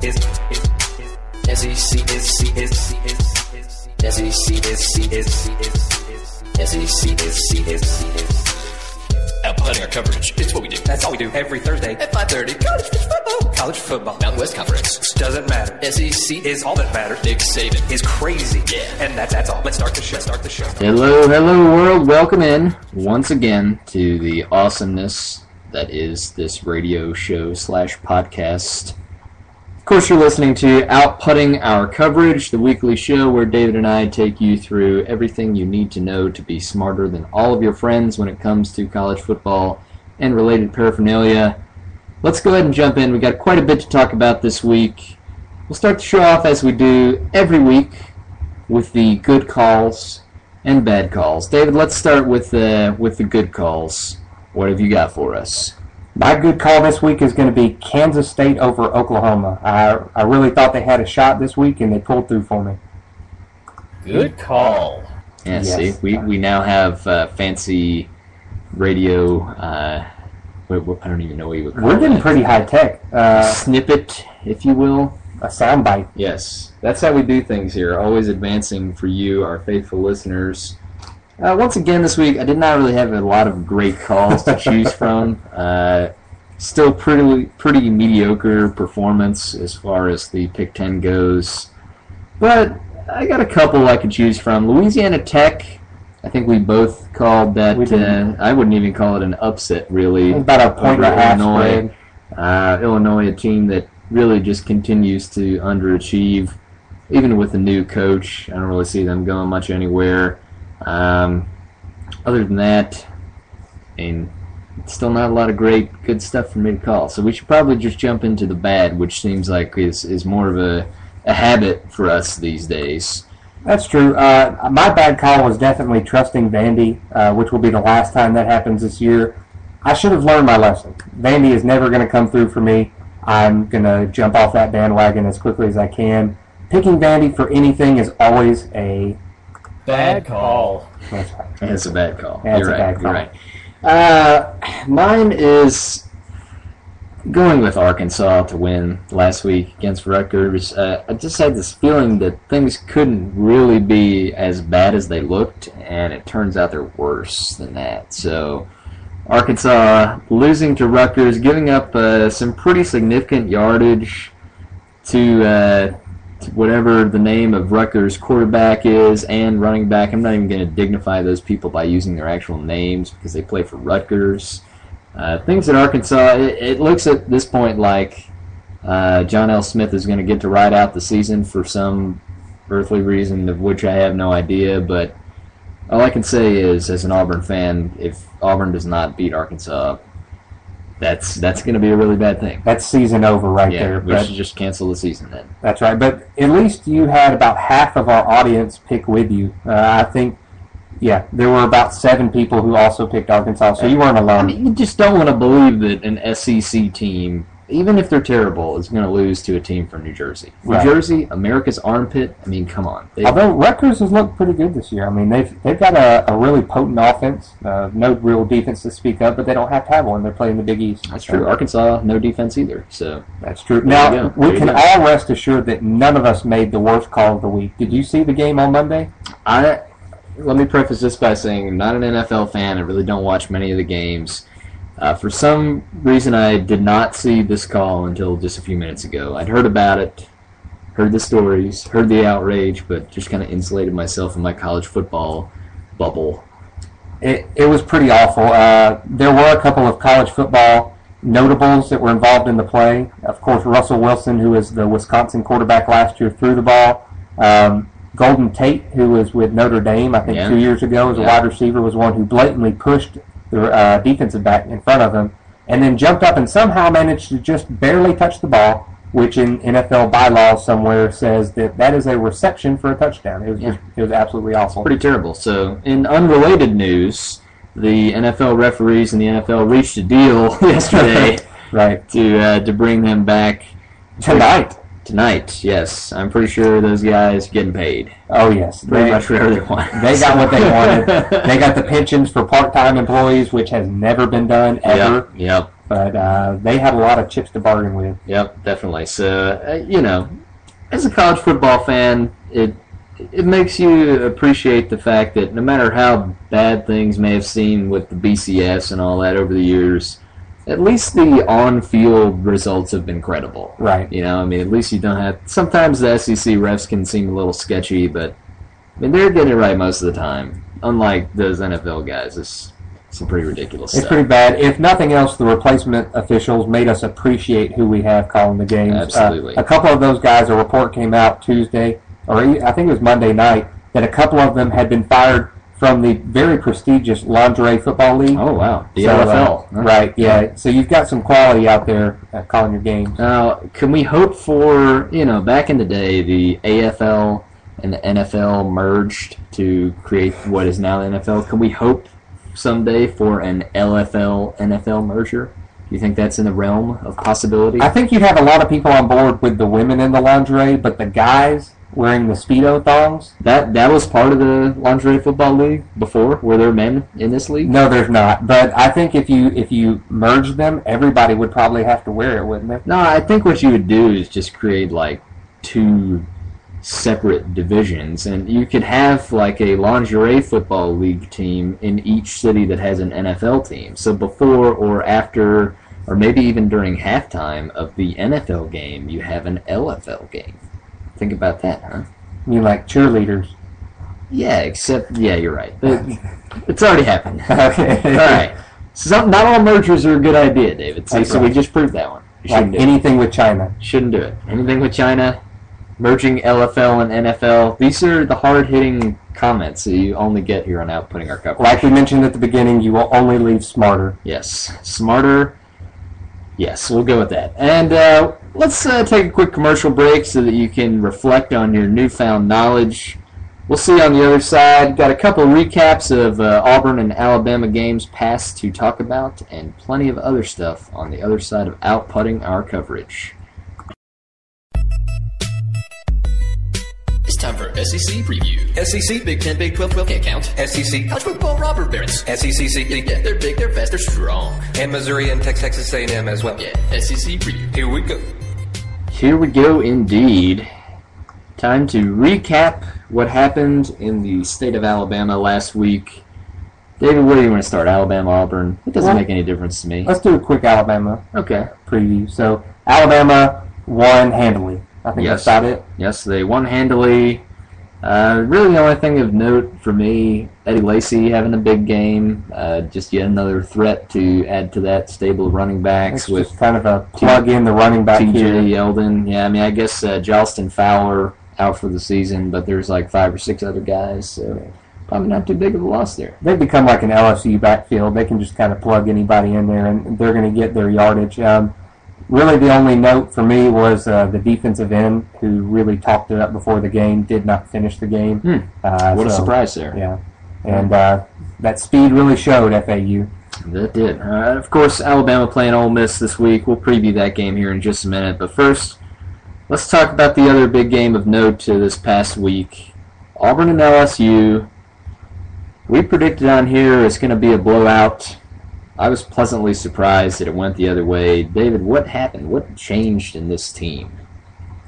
Outputting our coverage. It's what we do. That's all we do every Thursday At 5:30. College football. College football. Mountain West Conference. Doesn't matter. SEC Is all that matters. Nick Saban Is crazy. Yeah. And that's all. Let's start the show. Hello world. Welcome in once again to the awesomeness that is this radio show / podcast. Of course, you're listening to Outputting Our Coverage, the weekly show where David and I take you through everything you need to know to be smarter than all of your friends when it comes to college football and related paraphernalia. Let's go ahead and jump in. We've got quite a bit to talk about this week. We'll start the show off as we do every week with the good calls and bad calls. David, let's start with the good calls. What have you got for us? My good call this week is going to be Kansas State over Oklahoma. I really thought they had a shot this week, and they pulled through for me. Good call. Yeah, Yes. see, we now have fancy radio. I don't even know what you would call it. We're getting pretty high tech. Snippet, if you will. A soundbite. Yes, that's how we do things here. Always advancing for you, our faithful listeners. Once again this week, I did not really have a lot of great calls to choose from. Still pretty mediocre performance as far as the Pick 10 goes. But I got a couple I could choose from. Louisiana Tech, I think we both called that. I wouldn't even call it an upset, really. About a point and a half spread. Illinois, a team that really just continues to underachieve. Even with a new coach, I don't really see them going much anywhere. Other than that, I mean, still not a lot of good stuff for me to call. So we should probably just jump into the bad, which seems like is more of a habit for us these days. That's true. My bad call was definitely trusting Vandy, which will be the last time that happens this year. I should have learned my lesson. Vandy is never going to come through for me. I'm going to jump off that bandwagon as quickly as I can. Picking Vandy for anything is always a Bad call. That's right. It's a bad call. Yeah, You're it's a right. bad call. You're right. Mine is going with Arkansas to win last week against Rutgers. I just had this feeling that things couldn't really be as bad as they looked, and it turns out they're worse than that. So Arkansas losing to Rutgers, giving up some pretty significant yardage to whatever the name of Rutgers' quarterback is and running back. I'm not even going to dignify those people by using their actual names because they play for Rutgers. Things at Arkansas, it looks at this point like John L. Smith is going to get to ride out the season for some earthly reason of which I have no idea, but all I can say is, as an Auburn fan, if Auburn does not beat Arkansas, that's going to be a really bad thing. That's season over there. We should just cancel the season then. That's right. But at least you had about half of our audience pick with you. I think, there were about 7 people who also picked Arkansas, so you weren't alone. I mean, you just don't want to believe that an SEC team, even if they're terrible, is going to lose to a team from New Jersey. New Jersey, America's armpit, I mean, come on. Although Rutgers has looked pretty good this year. I mean, they've got a really potent offense, no real defense to speak of, but they don't have to have one. They're playing the Big East. That's true. Arkansas, no defense either. So that's true. Now, we can all rest assured that none of us made the worst call of the week. Did you see the game on Monday? Let me preface this by saying I'm not an NFL fan. I really don't watch many of the games. For some reason, I did not see this call until just a few minutes ago. I'd heard about it, heard the stories, heard the outrage, but just kind of insulated myself in my college football bubble. It was pretty awful. There were a couple of college football notables that were involved in the play. Of course, Russell Wilson, who was the Wisconsin quarterback last year, threw the ball. Golden Tate, who was with Notre Dame, I think 2 years ago, as a wide receiver, was one who blatantly pushed the defensive back in front of him, and then jumped up and somehow managed to just barely touch the ball, which in NFL bylaws somewhere says that is a reception for a touchdown. It was absolutely awful. Pretty terrible. So, in unrelated news, the NFL referees and the NFL reached a deal yesterday to bring them back Tonight, yes. I'm pretty sure those guys are getting paid. Oh, yes. Pretty much whatever they want. They got what they wanted. They got the pensions for part-time employees, which has never been done, ever. Yep. But they had a lot of chips to bargain with. Yep, definitely. So, as a college football fan, it makes you appreciate the fact that no matter how bad things may have seemed with the BCS and all that over the years, at least the on-field results have been credible. Right. At least you don't have... Sometimes the SEC refs can seem a little sketchy, but they're getting it right most of the time. Unlike those NFL guys, it's some pretty ridiculous stuff. It's pretty bad. If nothing else, the replacement officials made us appreciate who we have calling the games. Absolutely. A couple of those guys, a report came out Tuesday, or I think it was Monday night, that a couple of them had been fired from the very prestigious Lingerie Football League. Oh, wow. The LFL. Right, yeah. So you've got some quality out there calling your games. Now, can we hope for, back in the day, the AFL and the NFL merged to create what is now the NFL? Can we hope someday for an LFL-NFL merger? Do you think that's in the realm of possibility? I think you'd have a lot of people on board with the women in the lingerie, but the guys wearing the Speedo thongs? That was part of the Lingerie Football League before? Were there men in this league? No, there's not. But I think if you merge them, everybody would probably have to wear it, wouldn't they? No, I think what you would do is just create, two separate divisions, and you could have, a Lingerie Football League team in each city that has an NFL team. So before or after, or maybe even during halftime of the NFL game, you have an LFL game. Think about that, huh? You mean like cheerleaders? Yeah, you're right. It's already happened. Okay. All right. So not all mergers are a good idea, David. So we just proved that one. Like anything with China. Shouldn't do it. Anything with China, merging LFL and NFL. These are the hard-hitting comments that you only get here on Outputting Our Coverage. Like we mentioned at the beginning, you will only leave smarter. Yes. Smarter. Yes, we'll go with that. And let's take a quick commercial break so that you can reflect on your newfound knowledge. We'll see you on the other side. Got a couple of recaps of Auburn and Alabama games past to talk about, and plenty of other stuff on the other side of Outputting Our Coverage. It's time for SEC Preview. SEC, Big 10, Big 12, can't count. SEC, college football robber barons. SEC, yeah, they're big, they're fast, they're strong. And Missouri and Texas A&M as well. Yeah, SEC Preview. Here we go. Here we go indeed. Time to recap what happened in the state of Alabama last week. David, where do you want to start? Alabama, Auburn? It doesn't make any difference to me. Let's do a quick Alabama preview. So Alabama won handily. I think that's about it. Yes, they won handily. Really the only thing of note for me, Eddie Lacy having a big game. Just yet another threat to add to that stable of running backs. It's with just kind of a plug in the running back here. TJ Yeldon. Yeah, I guess Jalston Fowler out for the season, but there's 5 or 6 other guys, so probably not too big of a loss there. They've become like an LSU backfield. They can just kind of plug anybody in there, and they're going to get their yardage. Really, the only note for me was the defensive end, who really talked it up before the game, did not finish the game. What a surprise there. Yeah, and that speed really showed FAU. That did. Of course, Alabama playing Ole Miss this week. We'll preview that game here in just a minute. But first, let's talk about the other big game of note to this past week. Auburn and LSU. We predicted on here it's going to be a blowout. I was pleasantly surprised that it went the other way. David, what happened? What changed in this team?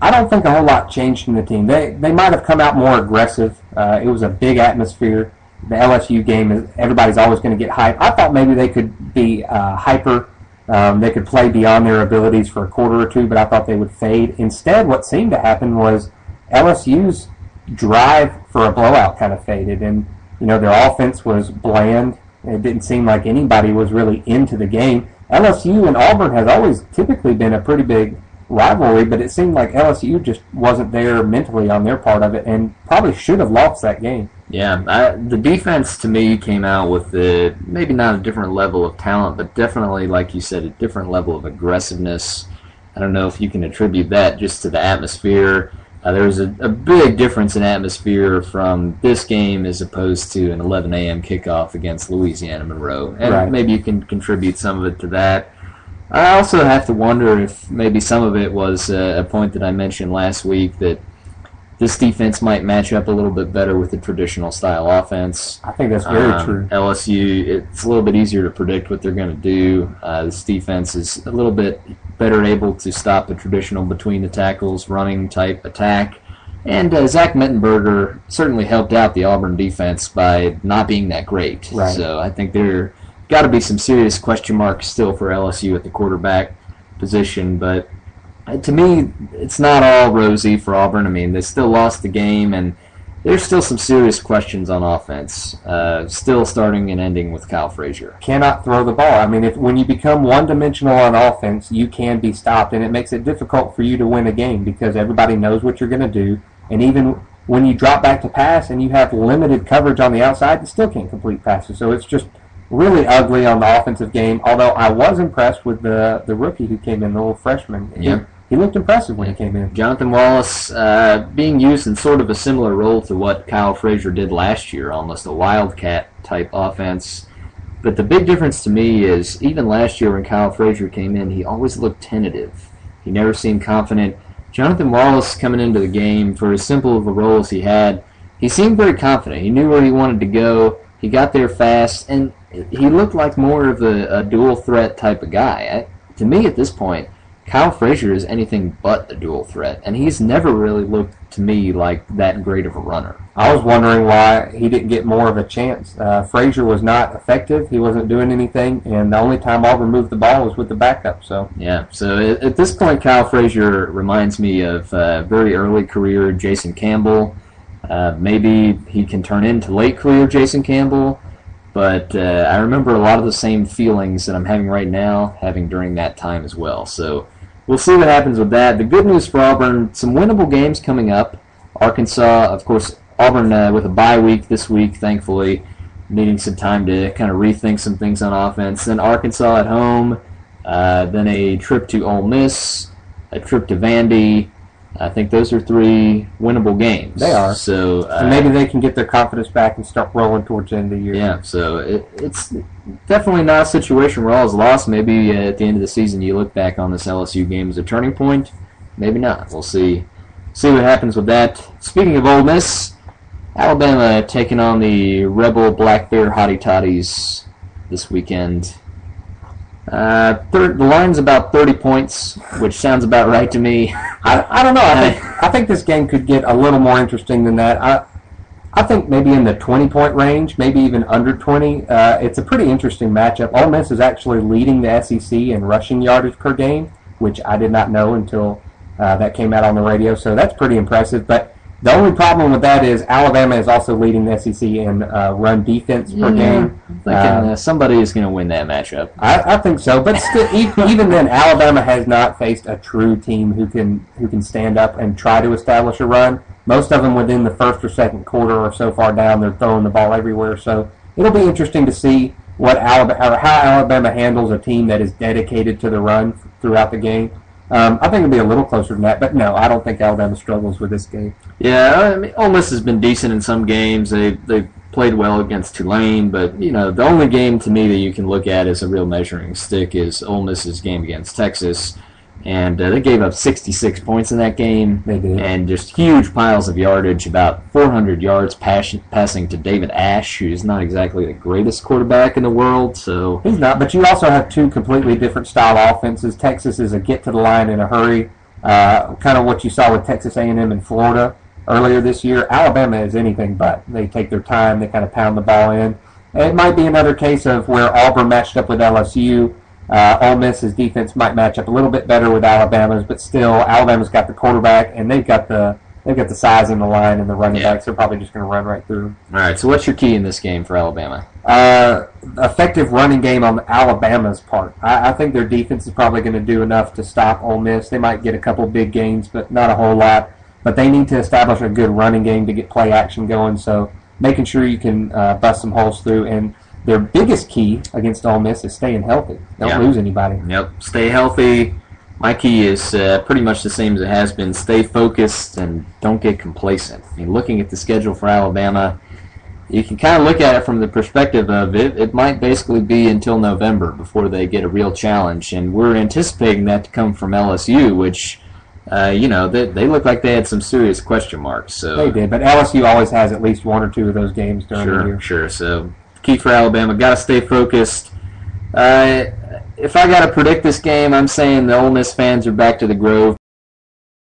I don't think a whole lot changed in the team. They might have come out more aggressive. It was a big atmosphere. The LSU game, everybody's always going to get hyped. I thought maybe they could be hyper. They could play beyond their abilities for a quarter or two, but I thought they would fade. Instead, what seemed to happen was LSU's drive for a blowout kind of faded, and their offense was bland. It didn't seem like anybody was really into the game. LSU and Auburn has always typically been a pretty big rivalry, but it seemed like LSU just wasn't there mentally on their part of it and probably should have lost that game. Yeah, the defense to me came out with maybe not a different level of talent, but definitely, like you said, a different level of aggressiveness. I don't know if you can attribute that just to the atmosphere. There was a big difference in atmosphere from this game as opposed to an 11 a.m. kickoff against Louisiana Monroe. And maybe you can contribute some of it to that. I also have to wonder if maybe some of it was a point that I mentioned last week, that this defense might match up a little bit better with the traditional style offense. I think that's very true. LSU, it's a little bit easier to predict what they're going to do. This defense is a little bit better able to stop the traditional between the tackles running type attack. And Zach Mettenberger certainly helped out the Auburn defense by not being that great. Right. So I think there got to be some serious question marks still for LSU at the quarterback position, but to me, it's not all rosy for Auburn. I mean, they still lost the game, and there's still some serious questions on offense, still starting and ending with Kyle Frazier. Cannot throw the ball. I mean, when you become one-dimensional on offense, you can be stopped, and it makes it difficult for you to win a game because everybody knows what you're going to do, and even when you drop back to pass and you have limited coverage on the outside, you still can't complete passes. So it's just really ugly on the offensive game, although I was impressed with the rookie who came in, the little freshman. Yep. He looked impressive when he came in. Jonathan Wallace being used in sort of a similar role to what Kyle Frazier did last year, almost a wildcat-type offense. But the big difference to me is even last year when Kyle Frazier came in, he always looked tentative. He never seemed confident. Jonathan Wallace coming into the game, for as simple of a role as he had, he seemed very confident. He knew where he wanted to go. He got there fast, and he looked like more of a dual-threat type of guy. To me, at this point, Kyle Frazier is anything but a dual threat, and he's never really looked to me like that great of a runner. I was wondering why he didn't get more of a chance. Frazier was not effective. He wasn't doing anything, and the only time Auburn moved the ball was with the backup. So at this point, Kyle Frazier reminds me of very early career Jason Campbell. Maybe he can turn into late career Jason Campbell, but I remember a lot of the same feelings that I'm having right now, having during that time as well. So we'll see what happens with that. The good news for Auburn, some winnable games coming up. Arkansas, of course, Auburn with a bye week this week, thankfully, needing some time to kind of rethink some things on offense. Then Arkansas at home, then a trip to Ole Miss, a trip to Vandy. I think those are 3 winnable games. They are. So and maybe they can get their confidence back and start rolling towards the end of the year. Yeah, so it's definitely not a situation where all is lost. Maybe at the end of the season you look back on this LSU game as a turning point. Maybe not. We'll see what happens with that. Speaking of Ole Miss, Alabama taking on the Rebel Black Bear Hottie Toddies this weekend. The line's about 30 points, which sounds about right to me. I don't know. I think this game could get a little more interesting than that. I think maybe in the 20-point range, maybe even under 20. It's a pretty interesting matchup. Ole Miss is actually leading the SEC in rushing yardage per game, which I did not know until that came out on the radio. So that's pretty impressive. But the only problem with that is Alabama is also leading the SEC in run defense per game. I'm thinking somebody is going to win that matchup. I think so, but still, even then, Alabama has not faced a true team who can stand up and try to establish a run. Most of them within the first or second quarter or so far down, they're throwing the ball everywhere. So it'll be interesting to see how Alabama handles a team that is dedicated to the run throughout the game. I think it'll be a little closer than that, but no, I don't think Alabama struggles with this game. Yeah, I mean, Ole Miss has been decent in some games. They played well against Tulane, but the only game to me that you can look at as a real measuring stick is Ole Miss's game against Texas, and they gave up 66 points in that game. They did, and just huge piles of yardage, about 400 yards passing to David Ash, who's not exactly the greatest quarterback in the world. So he's not, but you also have 2 completely different style offenses. Texas is a get to the line in a hurry, kind of what you saw with Texas A&M in Florida earlier this year. Alabama is anything but. They take their time, they kind of pound the ball in. And it might be another case of where Auburn matched up with LSU. Ole Miss's defense might match up a little bit better with Alabama's, but still, Alabama's got the quarterback, and they've got the size in the line and the running backs. They're probably just going to run right through them. All right, so what's your key in this game for Alabama? Effective running game on Alabama's part. I think their defense is probably going to do enough to stop Ole Miss. They might get a couple big gains, but not a whole lot. But they need to establish a good running game to get play action going, so making sure you can bust some holes through. And their biggest key against Ole Miss is staying healthy. Don't lose anybody. Yep, stay healthy. My key is pretty much the same as it has been. Stay focused and don't get complacent. I mean, looking at the schedule for Alabama, you can kind of look at it from the perspective of it might basically be until November before they get a real challenge, and we're anticipating that to come from LSU, which They look like they had some serious question marks. So they did, but LSU always has at least one or two of those games during the year. Sure. So key for Alabama, got to stay focused. If I got to predict this game, I'm saying the Ole Miss fans are back to the Grove.